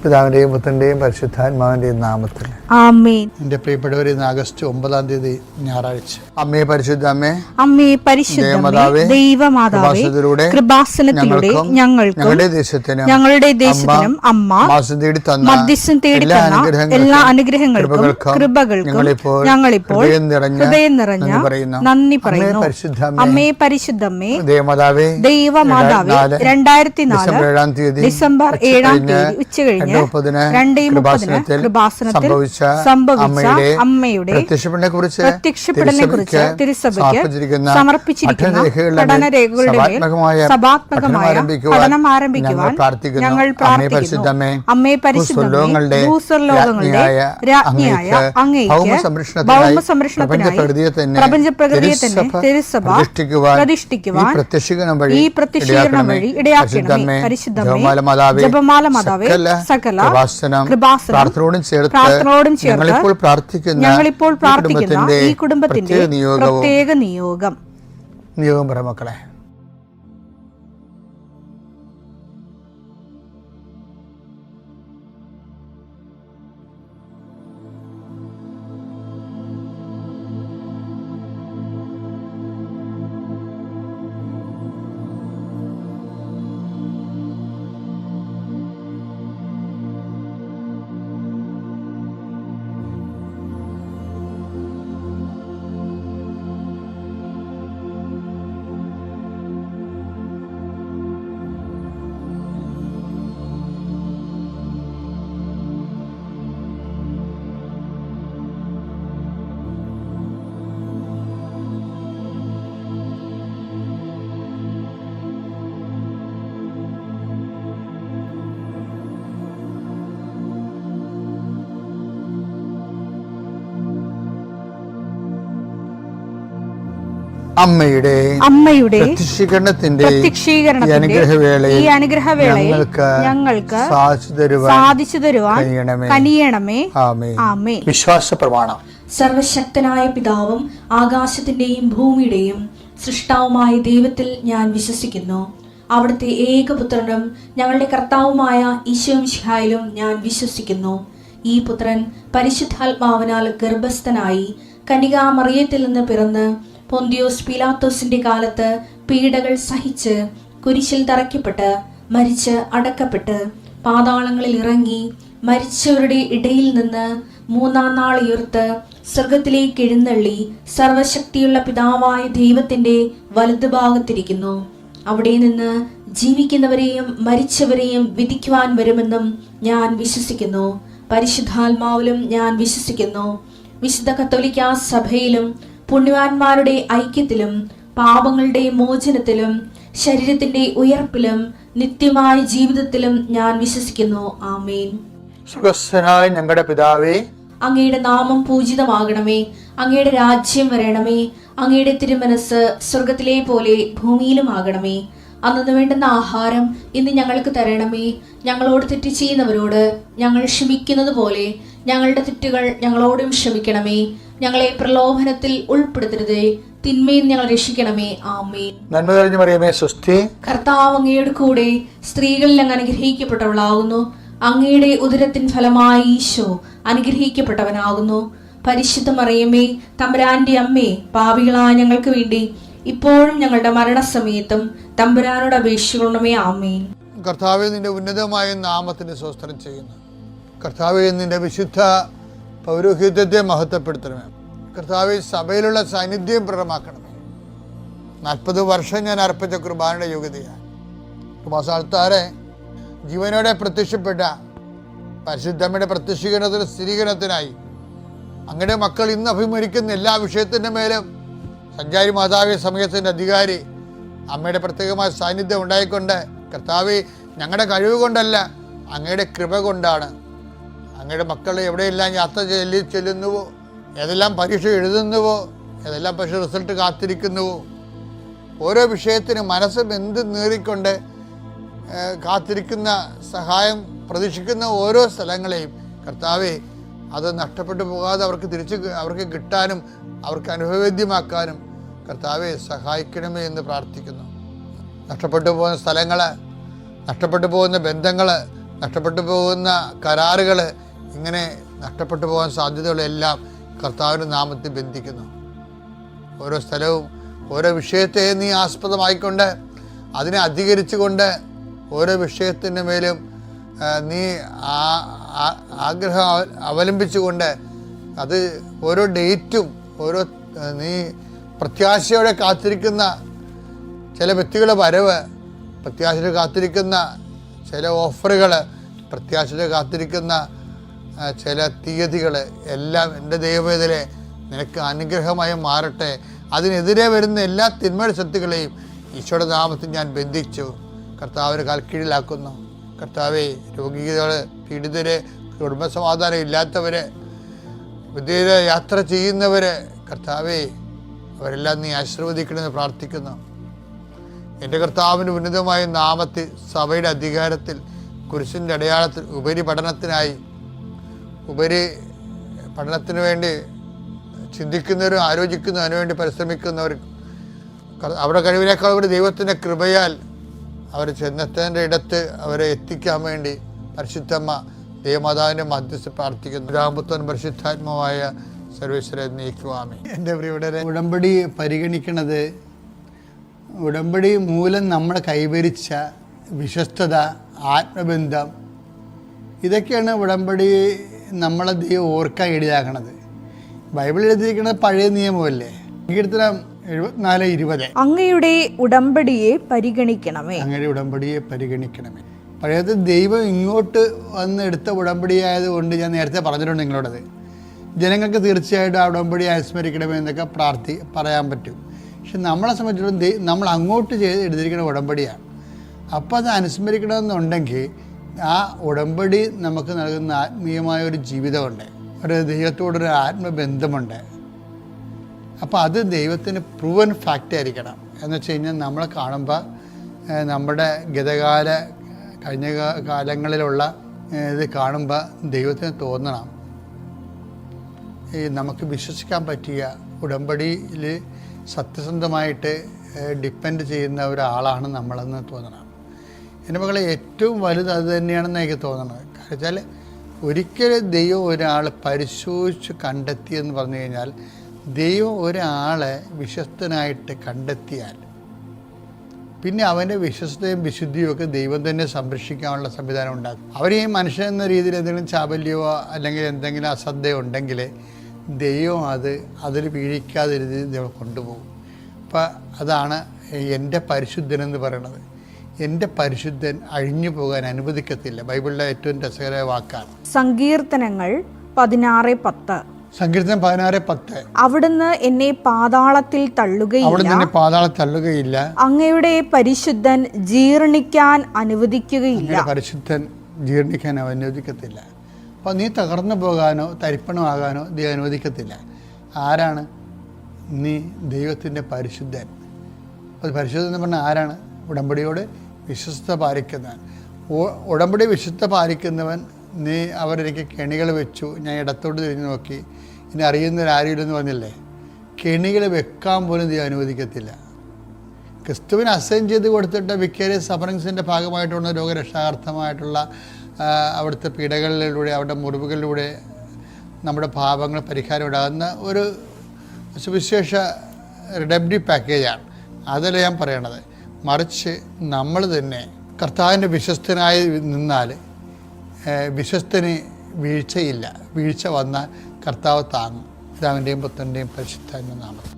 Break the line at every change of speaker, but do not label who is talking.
പിതാവിന്റെയും പുത്രന്റെയും പരിശുദ്ധാത്മാവിന്റെയും നാമത്തിൽ
ആമേൻ.
എന്റെ പ്രിയപ്പെട്ടവർ, ഇന്ന് ആഗസ്റ്റ് 9 ഞായറാഴ്ച. അമ്മേ പരിശുദ്ധ അമ്മേ,
അമ്മേ പരിശുദ്ധമേ, ദൈവമാതാവേ, കൃപാസനത്തിലൂടെ ഞങ്ങൾക്കും ഞങ്ങളുടെ ദേശത്തിനും അമ്മ മധ്യസ്ഥം തേടി തന്ന എല്ലാ അനുഗ്രഹങ്ങൾക്കും കൃപകൾക്കും ഞങ്ങളിപ്പോൾ ഹൃദയം നിറഞ്ഞ നന്ദി പറയുന്നു. അമ്മേ പരിശുദ്ധമേ, ദൈവമാതാവേ, 2004 ഡിസംബർ 7 ഉച്ചകഴിഞ്ഞ് 2:30 കൃപാസനത്തിൽ സംഭവിച്ച അമ്മയുടെ പ്രത്യക്ഷപ്പെടലിനെക്കുറിച്ച് തിരുസഭയ്ക്ക് സമർപ്പിച്ചിരിക്കുന്ന പഠനരേഖകളുടെ മേൽ സഭാത്മകമായ പഠനം ആരംഭിക്കുവാൻ ഞങ്ങൾ പ്രാർത്ഥിക്കുന്നു. അമ്മേ പരിശുദ്ധമേ, ഭൂസ്വർലോകങ്ങളുടെ രാജ്ഞിയായ അങ്ങേയ്ക്ക് ഭൗമസംരക്ഷണത്തിനായി പ്രപഞ്ചപ്രകൃതിയെ തന്നെ തിരുസഭ പ്രതിഷ്ഠിക്കുവാൻ ഈ പ്രത്യക്ഷീകരണം വഴി ഇടയാക്കണമേ. പരിശുദ്ധമേ, ജപമാല മാതാവേ, സകല പ്രാർത്ഥനയോടും ചേർത്ത് ഞങ്ങളിപ്പോൾ പ്രാർത്ഥിക്കുന്ന ഈ കുടുംബത്തിന്റെ പ്രത്യേക നിയോഗം
പറ മക്കളെ.
അമ്മയുടെ പ്രത്യക്ഷീകരണത്തിന്റെ ഈ അനുഗ്രഹവേളയിൽ ഞങ്ങൾക്ക് സാധിച്ചു തരുവാൻ കനിയണമേ. ആമേൻ.
വിശ്വാസ പ്രമാണം.
സർവശക്തനായ പിതാവും ആകാശത്തിന്റെയും ഭൂമിയുടെയും സൃഷ്ടാവുമായ ദൈവത്തിൽ ഞാൻ വിശ്വസിക്കുന്നു. അവിടുത്തെ ഏകപുത്രനും ഞങ്ങളുടെ കർത്താവുമായ ഈശോമിശിഹായിലും ഞാൻ വിശ്വസിക്കുന്നു. ഈ പുത്രൻ പരിശുദ്ധാത്മാവിനാൽ ഗർഭസ്ഥനായി കന്യകാമറിയത്തിൽ നിന്ന് പിറന്ന് പൊന്തിയോസ് പീലാത്തോസിന്റെ കാലത്ത് പീഡകൾ സഹിച്ച് കുരിശിൽ തറയ്ക്കപ്പെട്ട് മരിച്ച് അടക്കപ്പെട്ട് പാതാളങ്ങളിൽ ഇറങ്ങി മരിച്ചവരുടെ ഇടയിൽ നിന്ന് 3-ാം നാൾ ഉയർത്ത് സ്വർഗത്തിലേക്ക് എഴുന്നള്ളി സർവശക്തിയുള്ള പിതാവായ ദൈവത്തിന്റെ വലതുഭാഗത്തിരിക്കുന്നു. അവിടെ നിന്ന് ജീവിക്കുന്നവരെയും മരിച്ചവരെയും വിധിക്കുവാൻ വരുമെന്നും ഞാൻ വിശ്വസിക്കുന്നു. പരിശുദ്ധാത്മാവിലും ഞാൻ വിശ്വസിക്കുന്നു. വിശുദ്ധ കത്തോലിക്കാ സഭയിലും പുണ്യവാന്മാരുടെ ഐക്യത്തിലും പാപങ്ങളുടെ മോചനത്തിലും ശരീരത്തിന്റെ ഉയർപ്പിലും നിത്യമായ ജീവിതത്തിലും ഞാൻ വിശ്വസിക്കുന്നു. ആമേൻ.
സുഖസ്ഥനായ ഞങ്ങളുടെ പിതാവേ,
അങ്ങയുടെ നാമം പൂജിതമാകണമേ. അങ്ങയുടെ രാജ്യം വരണമേ. അങ്ങയുടെ തിരുമനസ് സ്വർഗത്തിലെ പോലെ ഭൂമിയിലും ആകണമേ. അന്നു വേണ്ടുന്ന ആഹാരം ഇന്ന് ഞങ്ങൾക്ക് തരണമേ. ഞങ്ങളോട് തെറ്റ് ചെയ്യുന്നവരോട് ഞങ്ങൾ ക്ഷമിക്കുന്നത് പോലെ ഞങ്ങളുടെ തെറ്റുകൾ ഞങ്ങളോടും ക്ഷമിക്കണമേ. ഞങ്ങളെ പ്രലോഭനത്തിൽ ഉൾപ്പെടുത്തരുതേ, തിന്മയിൽ ഞങ്ങൾ രക്ഷിക്കണമേ. ആമേൻ.
നന്മ നിറഞ്ഞ മറിയമേ, സ്വസ്തി.
കർത്താവ് അങ്ങയുടെ കൂടെ സ്ത്രീകളിൽ അങ്ങ് അനുഗ്രഹിക്കപ്പെട്ടവളാകുന്നു. അങ്ങയുടെ ഉദരത്തിൻ ഫലമായി ഈശോ അനുഗ്രഹിക്കപ്പെട്ടവനാകുന്നു. പരിശുദ്ധ മറിയമേ, തമ്പുരാന്റെ അമ്മേ, പാപികളായ ഞങ്ങൾക്ക് വേണ്ടി ഇപ്പോഴും ഞങ്ങളുടെ മരണസമയത്തും തമ്പുരാനോട് അപേക്ഷിക്കണമേ. ആമേൻ.
കർത്താവേ, നിന്റെ ഉന്നതമായ നാമത്തിന് സ്തോത്രം ചെയ്യുന്നു. കർത്താവേ, നിന്റെ വിശുദ്ധ പൗരോഹിത്യത്തെ മഹത്വപ്പെടുത്തണമേ. കർത്താവേ, സഭയിലുള്ള സാന്നിധ്യം പ്രകടമാക്കണമേ. 40 വർഷം ഞാൻ അർപ്പിച്ച കുർബാനയുടെ യോഗ്യതയാണ്. കുമാസാൾത്താരെ ജീവനോടെ പ്രത്യക്ഷപ്പെട്ട പരിശുദ്ധമ്മയുടെ പ്രത്യക്ഷീകരണത്തിന് സ്ഥിരീകരണത്തിനായി അങ്ങയുടെ മക്കൾ ഇന്ന് അഭിമുഖിക്കുന്ന എല്ലാ വിഷയത്തിൻ്റെ മേലും സഞ്ചാരി മാതാവി സമയത്തിൻ്റെ അധികാരി അമ്മയുടെ പ്രത്യേകമായ സാന്നിധ്യം ഉണ്ടായിക്കൊണ്ട് കർത്താവേ, ഞങ്ങളുടെ കഴിവ് കൊണ്ടല്ല, അങ്ങയുടെ കൃപ കൊണ്ടാണ് അങ്ങയുടെ മക്കൾ എവിടെയെല്ലാം യാത്ര ചെല്ലുന്നുവോ, ഏതെല്ലാം പരീക്ഷ എഴുതുന്നുവോ, ഏതെല്ലാം പരീക്ഷ റിസൾട്ട് കാത്തിരിക്കുന്നുവോ, ഓരോ വിഷയത്തിനും മനസ്സ് എന്ത് നേറിക്കൊണ്ട് കാത്തിരിക്കുന്ന സഹായം പ്രതീക്ഷിക്കുന്ന ഓരോ സ്ഥലങ്ങളെയും കർത്താവേ, അത് നഷ്ടപ്പെട്ടു പോകാതെ അവർക്ക് കിട്ടാനും അവർക്ക് അനുഭവവേദ്യമാക്കാനും കർത്താവെ സഹായിക്കണമേ എന്ന് പ്രാർത്ഥിക്കുന്നു. നഷ്ടപ്പെട്ടു പോകുന്ന സ്ഥലങ്ങൾ, നഷ്ടപ്പെട്ടു പോകുന്ന ബന്ധങ്ങൾ, നഷ്ടപ്പെട്ടു പോകുന്ന കരാറുകൾ, ഇങ്ങനെ നഷ്ടപ്പെട്ടു പോകാൻ സാധ്യതകളെല്ലാം കർത്താവിൻ്റെ നാമത്തിൽ ബന്ധിക്കുന്നു. ഓരോ സ്ഥലവും ഓരോ വിഷയത്തെ നീ ആസ്പദമായിക്കൊണ്ട് അതിനെ അധികരിച്ചുകൊണ്ട് ഓരോ വിഷയത്തിൻ്റെ മേലും നീ ആഗ്രഹം അവലംബിച്ചുകൊണ്ട് അത് ഓരോ ഡേറ്റും ഓരോ നീ പ്രത്യാശയോടെ കാത്തിരിക്കുന്ന ചില വ്യക്തികളുടെ വരവ്, പ്രത്യാശയോടെ കാത്തിരിക്കുന്ന ചില ഓഫറുകൾ, പ്രത്യാശയോടെ കാത്തിരിക്കുന്ന ചില തീയതികൾ എല്ലാം എൻ്റെ ദൈവവേദനെ നിനക്ക് അനുഗ്രഹമായി മാറട്ടെ. അതിനെതിരെ വരുന്ന എല്ലാ തിന്മയുടെ ശക്തികളെയും ഈശോയുടെ നാമത്തിൽ ഞാൻ ബന്ധിച്ചു കർത്താവിന് കാൽക്കീഴിലാക്കുന്നു. കർത്താവെ, രോഗികൾ, പീഡിതര്, കുടുംബസമാധാനം ഇല്ലാത്തവര്, വിദേശ യാത്ര ചെയ്യുന്നവര്, കർത്താവെ അവരെല്ലാം നീ ആശീർവദിക്കണമെന്ന് പ്രാർത്ഥിക്കുന്നു. എൻ്റെ കർത്താവിൻ്റെ ഉന്നതമായ നാമത്തിൽ സഭയുടെ അധികാരത്തിൽ കുരിശിൻ്റെ അടയാളത്തിൽ ഉപരി പഠനത്തിന് വേണ്ടി ചിന്തിക്കുന്നവരും ആലോചിക്കുന്നവരും അതിനുവേണ്ടി പരിശ്രമിക്കുന്നവരും അവിടെ കഴിവിനേക്കാൾ കൂടി ദൈവത്തിൻ്റെ കൃപയാൽ അവർ ചെന്നെത്തേണ്ട ഇടത്ത് അവരെ എത്തിക്കാൻ വേണ്ടി പരിശുദ്ധമ്മ ദൈവമാതാവിൻ്റെ മധ്യസ്ഥ പ്രാർത്ഥിക്കുന്നു. രാമപുത്രൻ പരിശുദ്ധാത്മാവായ സർവേശ്വരൻ നീക്കുവാമേ. എൻ്റെ പ്രിയപ്പെട്ടവരെ, ഉടമ്പടി പരിഗണിക്കുന്നത് ഉടമ്പടി മൂലം നമ്മൾ കൈവരിച്ച വിശ്വസ്തത, ആത്മബന്ധം, ഇതൊക്കെയാണ് ഉടമ്പടി നമ്മളെ ദൈവം ഓർക്കാൻ ഇടയാക്കണത്. ബൈബിളിൽ എഴുതിയിരിക്കുന്നത് പഴയ നിയമമല്ലേ. കീർത്തനം 74:20
അങ്ങയുടെ ഉടമ്പടിയെ പരിഗണിക്കണമേ.
അങ്ങയുടെ ഉടമ്പടിയെ പരിഗണിക്കണമേ. പഴയത് ദൈവം ഇങ്ങോട്ട് വന്ന് എടുത്ത ഉടമ്പടിയായത് കൊണ്ട് ഞാൻ നേരത്തെ പറഞ്ഞിട്ടുണ്ട് നിങ്ങളോടത്. ജനങ്ങൾക്ക് തീർച്ചയായിട്ടും ആ ഉടമ്പടി അനുസ്മരിക്കണമേ എന്നൊക്കെ പറയാൻ പറ്റും. പക്ഷെ നമ്മളെ സംബന്ധിച്ചിടത്തോളം നമ്മൾ അങ്ങോട്ട് എടുത്തിരിക്കുന്ന ഉടമ്പടിയാണ്. അപ്പോൾ അത് അനുസ്മരിക്കണമെന്നുണ്ടെങ്കിൽ ആ ഉടമ്പടി നമുക്ക് നൽകുന്ന ആത്മീയമായ ഒരു ജീവിതമുണ്ട്, ഒരു ദൈവത്തോടൊരു ആത്മബന്ധമുണ്ട്. അപ്പോൾ അത് ദൈവത്തിന് പ്രൂവൻ ഫാക്റ്റ് ആയിരിക്കണം. എന്ന് വെച്ച് കഴിഞ്ഞാൽ നമ്മളെ കാണുമ്പോൾ നമ്മുടെ കഴിഞ്ഞ കാലങ്ങളിലുള്ള ഇത് കാണുമ്പോൾ ദൈവത്തിന് തോന്നണം നമുക്ക് വിശ്വസിക്കാൻ പറ്റിയ ഉടമ്പടിയിൽ സത്യസന്ധമായിട്ട് ഡിപ്പെൻഡ് ചെയ്യുന്ന ഒരാളാണ് നമ്മളെന്ന് തോന്നണം. എൻ്റെ മക്കളെ, ഏറ്റവും വലുത് അത് തന്നെയാണെന്ന് എനിക്ക് തോന്നണത്. കാരണം വെച്ചാൽ ഒരിക്കലും ദൈവം ഒരാൾ പരിശോധിച്ച് കണ്ടെത്തിയെന്ന് പറഞ്ഞു കഴിഞ്ഞാൽ, ദൈവം ഒരാളെ വിശ്വസ്തനായിട്ട് കണ്ടെത്തിയാൽ പിന്നെ അവൻ്റെ വിശ്വസ്തയും വിശുദ്ധിയും ഒക്കെ ദൈവം തന്നെ സംരക്ഷിക്കാനുള്ള സംവിധാനം ഉണ്ടാക്കും. അവരെ ഈ മനുഷ്യൻ എന്ന രീതിയിൽ എന്തെങ്കിലും ചാബല്യമോ അല്ലെങ്കിൽ എന്തെങ്കിലും അശ്രദ്ധയോ ഉണ്ടെങ്കിൽ ദൈവം അതിൽ വീഴിക്കാതെ ദൈവം കൊണ്ടുപോകും. അപ്പം അതാണ് എൻ്റെ പരിശുദ്ധനെന്ന് പറയണത്. എൻ്റെ പരിശുദ്ധൻ അഴിഞ്ഞു പോകാൻ അനുവദിക്കത്തില്ല. ബൈബിളിലെ ഏറ്റവും രസകരമായ വാക്കാണ്.
സങ്കീർത്തനങ്ങൾ 16:10.
സങ്കീർത്തനം 16:10.
അവിടുന്ന് എന്നെ പാതാളത്തിൽ തള്ളുകയില്ല, അങ്ങയുടെ പരിശുദ്ധൻ ജീർണിക്കാൻ അനുവദിക്കുകയില്ല.
പരിശുദ്ധൻ ജീർണിക്കാൻ അനുവദിക്കത്തില്ല. അപ്പോൾ നീ തകർന്നു പോകാനോ തരിപ്പണമാകാനോ ദൈവം അനുവദിക്കത്തില്ല. ആരാണ് നീ? ദൈവത്തിൻ്റെ പരിശുദ്ധൻ. അത് പരിശുദ്ധൻ എന്ന് പറഞ്ഞാൽ ആരാണ്? ഉടമ്പടിയോട് വിശ്വസ്ത പാലിക്കുന്നവൻ. ഉടമ്പടി വിശ്വസ്ത പാലിക്കുന്നവൻ. നീ അവരെനിക്ക് കെണികൾ വെച്ചു, ഞാൻ ഇടത്തോട്ട് തിരിഞ്ഞു നോക്കി, ഇനി അറിയുന്നവരാരുമില്ലെന്ന് പറഞ്ഞില്ലേ? കെണികൾ വെക്കാൻ പോലും ദൈവം അനുവദിക്കത്തില്ല. ക്രിസ്തുവിന് അസൈൻ ചെയ്ത് കൊടുത്തിട്ട് വിക്കേരിയസ് സഫറിങ്സിൻ്റെ ഭാഗമായിട്ടുള്ള രോഗരക്ഷാർത്ഥമായിട്ടുള്ള അവിടുത്തെ പീഡകളിലൂടെ അവരുടെ മുറിവുകളിലൂടെ നമ്മുടെ പാപങ്ങൾ പരിഹാരം ഉണ്ടാകുന്ന ഒരു സുവിശേഷ റിഡംപ്റ്റീവ് പാക്കേജാണ്. അതല്ല ഞാൻ പറയണത്. മറിച്ച് നമ്മൾ തന്നെ കർത്താവിൻ്റെ വിശ്വസ്തനായി നിന്നാൽ വിശ്വസ്തന് വീഴ്ചയില്ല. വീഴ്ച വന്നാൽ കർത്താവ് താങ്ങും. പിതാവിൻ്റെയും പുത്രൻ്റെയും പരിശുദ്ധാത്മ നാമത്തിൽ.